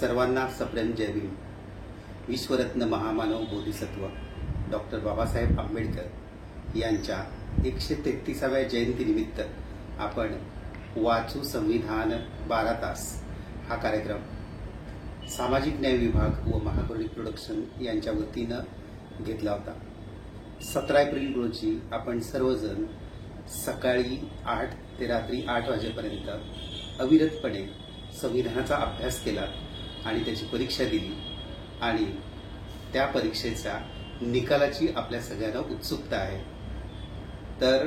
सर्वांना सप्रेम जय भीम। विश्वरत्न महामानव बोधिसत्व डॉक्टर बाबासाहेब आंबेडकर यांच्या 133व्या जयंतीनिमित्त आपण वाचू संविधान 12 तास हा कार्यक्रम सामाजिक न्याय विभाग व महाकरुणिक प्रोडक्शन यांच्या वतीनं घेतला होता। 17 एप्रिल रोजी आपण सर्वजण सकाळी 8 ते रात्री 8 वाजेपर्यंत अविरतपणे संविधानाचा अभ्यास केला आणि त्याची परीक्षा दिली आणि त्या परीक्षेच्या निकालाची आपल्या सगळ्यांना उत्सुकता आहे। तर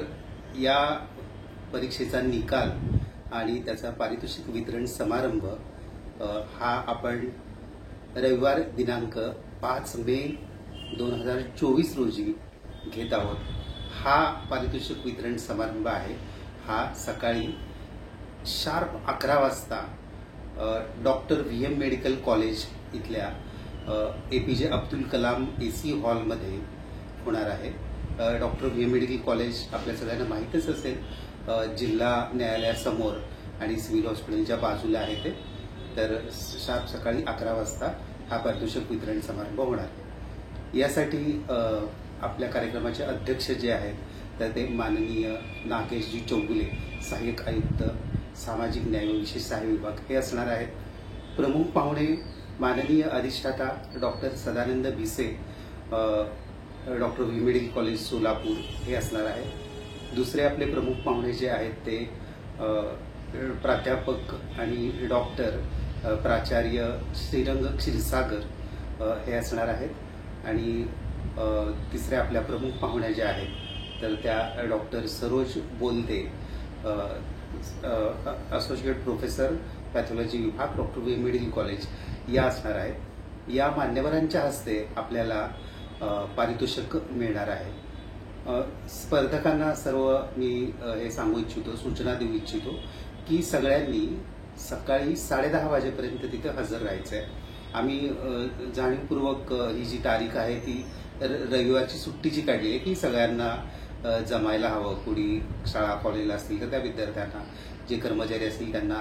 या परीक्षेचा निकाल आणि त्याचा पारितोषिक वितरण समारंभ हा आपण रविवार दिनांक 5 मे 2024 रोजी घेत आहोत। हा पारितोषिक वितरण समारंभ आहे हा सकाळी शार्प 11 वाजता डॉक्टर VM मेडिकल कॉलेज इथल्या APJ अब्दुल कलाम AC हॉलमध्ये होणार आहे। डॉक्टर VM मेडिकल कॉलेज आपल्या सगळ्यांना माहीतच असेल, जिल्हा न्यायालयासमोर आणि सिव्हिल हॉस्पिटलच्या बाजूला आहे ते। तर शार्प सकाळी 11 वाजता हा पारितोषिक वितरण समारंभ होणार आहे। यासाठी आपल्या कार्यक्रमाचे अध्यक्ष जे आहेत तर ते माननीय नागेशजी चौगुले, सहाय्यक आयुक्त सामाजिक न्याय व विशेष सहाय्य विभाग हे असणार आहेत। प्रमुख पाहुणे माननीय अधिष्ठाता doctor Sadanand Bhise, doctor VM medical college Solapur हे असणार आहे। दुसरे आपले प्रमुख पाहुणे जे आहेत ते प्राध्यापक आणि डॉक्टर प्राचार्य श्रीरंग क्षीरसागर हे असणार आहेत। आणि तिसऱ्या आपल्या प्रमुख पाहुण्या ज्या आहेत तर त्या डॉक्टर सरोज बोलते, असोसिएट प्रोफेसर पॅथॉलॉजी विभाग डॉक्टर VM मेडिकल कॉलेज या असणार आहेत। या मान्यवरांच्या हस्ते आपल्याला पारितोषिक मिळणार आहे। स्पर्धकांना सर्व मी हे सांगू इच्छितो, सूचना देऊ इच्छितो की सगळ्यांनी सकाळी 10:30 वाजेपर्यंत तिथे हजर राहायचं आहे। आम्ही जाणीवपूर्वक ही जी तारीख आहे ती रविवारची सुट्टीची काढली आहे की सगळ्यांना जमायला हवं। कुणी शाळा कॉलेजला असतील तर त्या विद्यार्थ्यांना, जे कर्मचारी असतील त्यांना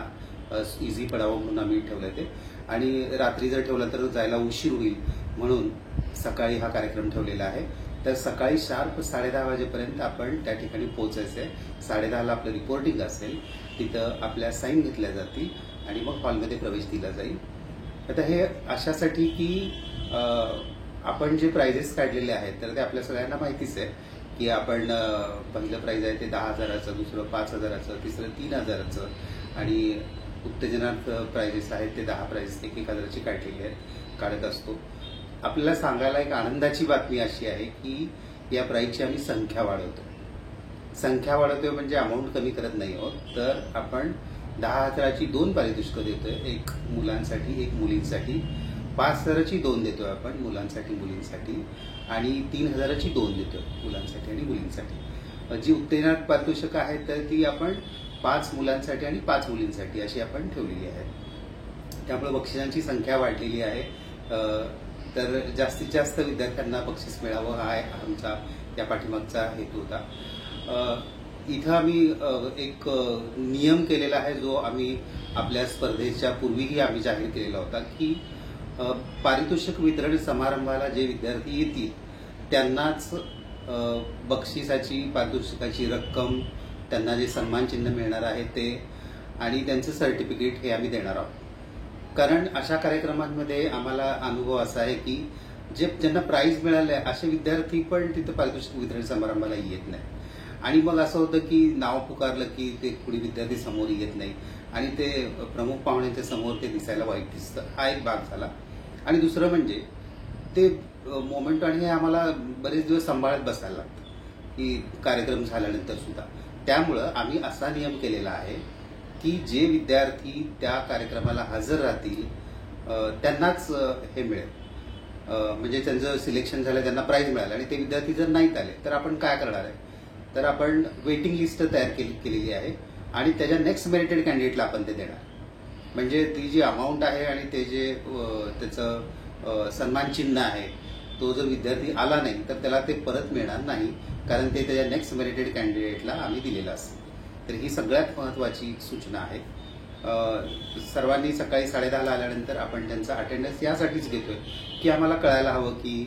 इझी पडावं म्हणून आम्ही ठेवलं ते। आणि रात्री जर ठेवलं तर जायला उशीर होईल म्हणून सकाळी हा कार्यक्रम ठेवलेला आहे। तर सकाळी शार्प 10:30 वाजेपर्यंत आपण त्या ठिकाणी पोहोचायचं आहे। 10:30ला आपलं रिपोर्टिंग असेल, तिथं आपल्या साईन घेतल्या जातील आणि मग हॉलमध्ये प्रवेश दिला जाईल। आता हे अशासाठी की आपण जे प्राइजेस काढलेले आहेत तर ते आपल्या सगळ्यांना माहितीच आहे की आपण पहिलं प्राइज आहे ते 10,000चं, दुसरं 5,000चं, तिसरं 3,000चं आणि उत्तेजनार्थ प्राइजेस आहेत ते 10 प्राइज 1,000ची काढलेली आहेत, काढत असतो। आपल्याला सांगायला एक आनंदाची बातमी अशी आहे की या प्राइजची आम्ही संख्या वाढवतोय म्हणजे अमाऊंट कमी करत नाही आहोत। तर आपण 10,000ची 2 पारितोषिकं देतोय, एक मुलांसाठी एक मुलींसाठी। 5,000ची 2 देतोय आपण मुलांसाठी मुलींसाठी आणि 3,000ची 2 देतोय मुलांसाठी आणि मुलींसाठी। जी उत्तेजनार्थ पारितोषिकं आहेत तर ती आपण 5 मुलांसाठी आणि 5 मुलींसाठी अशी आपण ठेवलेली आहे। त्यामुळे बक्षिसांची संख्या वाढलेली आहे। तर जास्तीत जास्त विद्यार्थ्यांना बक्षीस मिळावं हा आमचा या पाठीमागचा हेतू होता। इथं आम्ही एक नियम केलेला आहे जो आम्ही आपल्या स्पर्धेच्या पूर्वीही आम्ही जाहीर केलेला होता की पारितोषिक वितरण समारंभाला जे विद्यार्थी येतील त्यांनाच बक्षिसाची पारितोषिकाची रक्कम, त्यांना जे सन्मान चिन्ह मिळणार आहे ते आणि त्यांचं सर्टिफिकेट हे आम्ही देणार आहोत। कारण अशा कार्यक्रमांमध्ये आम्हाला अनुभव असा आहे की ज्यांना प्राइज मिळाले असे विद्यार्थी पण तिथं पारितोषिक वितरण समारंभाला येत नाही आणि मग असं होतं की नाव पुकारलं की ते कुणी विद्यार्थी समोर येत नाही आणि ते प्रमुख पाहुण्यांच्या समोर ते दिसायला वाईट दिसतं। हा एक भाग झाला। आणि दुसरं म्हणजे ते मोमेंट आणि हे आम्हाला बरेच दिवस सांभाळत बसायला लागतं की कार्यक्रम झाल्यानंतर सुद्धा। त्यामुळं आम्ही असा नियम केलेला आहे की जे विद्यार्थी त्या कार्यक्रमाला हजर राहतील त्यांनाच हे मिळेल, म्हणजे त्यांचं सिलेक्शन झालं, त्यांना प्राइज मिळालं। आणि ते विद्यार्थी जर नाहीत आले तर आपण काय करणार आहे तर आपण वेटिंग लिस्ट तयार केलेली आहे आणि त्याच्या नेक्स्ट मेरिटेड कॅन्डिडेटला आपण ते देणार। म्हणजे ती जी अमाऊंट आहे आणि ते जे त्याचं सन्मान चिन्ह आहे तो जर विद्यार्थी आला नाही तर त्याला ते परत मिळणार नाही, कारण ते त्याच्या नेक्स्ट मेरिटेड कॅन्डिडेटला आम्ही दिलेलं असेल। तर ही सगळ्यात महत्त्वाची सूचना आहे। सर्वांनी सकाळी 10:30ला आल्यानंतर आपण त्यांचा अटेंडन्स यासाठीच घेतोय की आम्हाला कळायला हवं की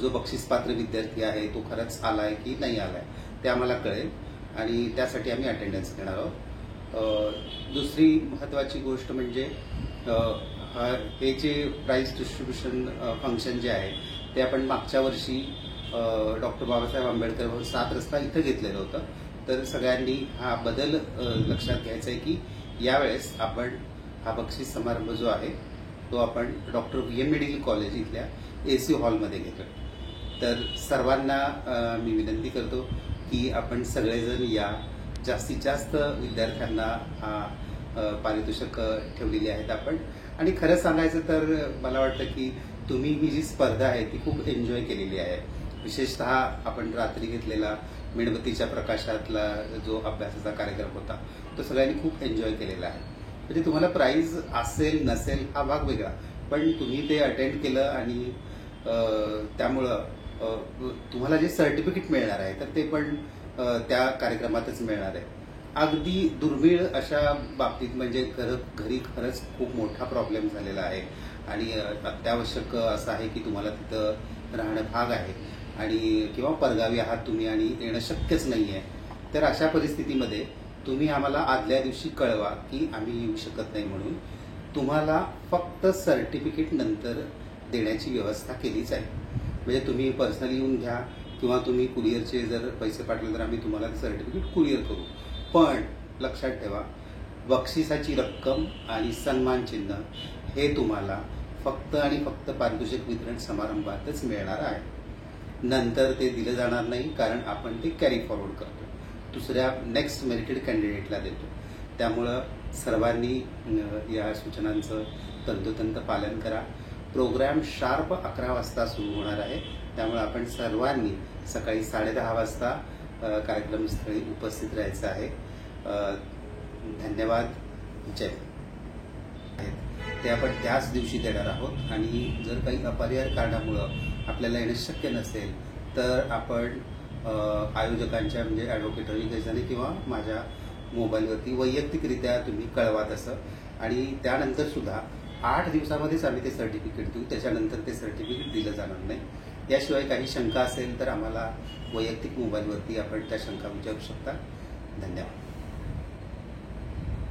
जो बक्षीसपात्र विद्यार्थी आहे तो खरंच आलाय की नाही आलाय ते आम्हाला कळेल आणि त्यासाठी आम्ही अटेंडन्स घेणार आहोत. दुसरी महत्त्वाची गोष्ट म्हणजे हे जे प्राइज डिस्ट्रीब्युशन फंक्शन जे आहे ते आपण मागच्या वर्षी डॉक्टर बाबासाहेब आंबेडकर 7 रस्ता इथं घेतलेलं होतं. तर सगळ्यांनी हा बदल लक्षात घ्यायचा आहे की यावेळेस आपण हा बक्षीस समारंभ जो आहे तो आपण डॉक्टर VM मेडिकल कॉलेज इथल्या AC हॉलमध्ये घेतोय. तर सर्वांना मी विनंती करतो की आपण सगळेजण या. जास्तीत जास्त विद्यार्थ्यांना हा पारितोषिक ठेवलेली आहेत आपण. आणि खरं सांगायचं तर मला वाटतं की तुम्ही ही जी स्पर्धा आहे ती खूप एन्जॉय केलेली आहे. विशेषतः आपण रात्री घेतलेला मेणबत्तीच्या प्रकाशातला जो अभ्यासाचा कार्यक्रम होता तो सगळ्यांनी खूप एन्जॉय केलेला आहे. म्हणजे तुम्हाला प्राइज असेल नसेल हा भाग वेगळा, पण तुम्ही ते अटेंड केलं आणि त्यामुळं तुम्हाला जे सर्टिफिकेट मिळणार आहे तर ते पण त्या कार्यक्रमातच मिळणार आहे. अगदी दुर्मिळ अशा बाबतीत म्हणजे घरी खरंच खूप मोठा प्रॉब्लेम झालेला आहे आणि अत्यावश्यक असं आहे की तुम्हाला तिथं राहणं भाग आहे आणि किंवा परगावी आहात तुम्ही आणि येणं शक्यच नाही आहे. तर अशा परिस्थितीमध्ये तुम्ही आम्हाला आदल्या दिवशी कळवा की आम्ही येऊ शकत नाही म्हणून. तुम्हाला फक्त सर्टिफिकेट नंतर देण्याची व्यवस्था केलीच आहे. म्हणजे तुम्ही पर्सनली येऊन घ्या किंवा तुम्ही कुरिअरचे जर पैसे पाठवले तर आम्ही तुम्हाला सर्टिफिकेट कुरिअर करू. पण लक्षात ठेवा, बक्षिसाची रक्कम आणि सन्मान चिन्ह हे तुम्हाला फक्त आणि फक्त पारितोषिक वितरण समारंभातच मिळणार आहे. नंतर ते दिलं जाणार नाही, कारण आपण ते कॅरी फॉरवर्ड करतो, दुसऱ्या नेक्स्ट मेरिटेड कॅन्डिडेटला देतो. त्यामुळं सर्वांनी या सूचनांचं तंतोतंत पालन करा. प्रोग्राम शार्प 11 वाजता सुरू होणार आहे. त्यामुळे आपण सर्वांनी सकाळी 10:30 वाजता कार्यक्रमस्थळी उपस्थित राहायचं आहे. धन्यवाद. जय. ते आपण त्याच दिवशी देणार आहोत आणि जर काही अपरिहार्य कारणामुळं आपल्याला येणं शक्य नसेल तर आपण आयोजकांच्या म्हणजे ॲडव्होकेट रवी गैसाने किंवा माझ्या मोबाईलवरती वैयक्तिकरित्या तुम्ही कळवा तसं. आणि त्यानंतर सुद्धा 8 दिवसामध्येच आम्ही ते सर्टिफिकेट देऊ. त्याच्यानंतर ते सर्टिफिकेट दिलं जाणार नाही. याशिवाय काही शंका असेल तर आम्हाला वैयक्तिक मोबाईलवरती आपण त्या शंका विचारू शकता. धन्यवाद.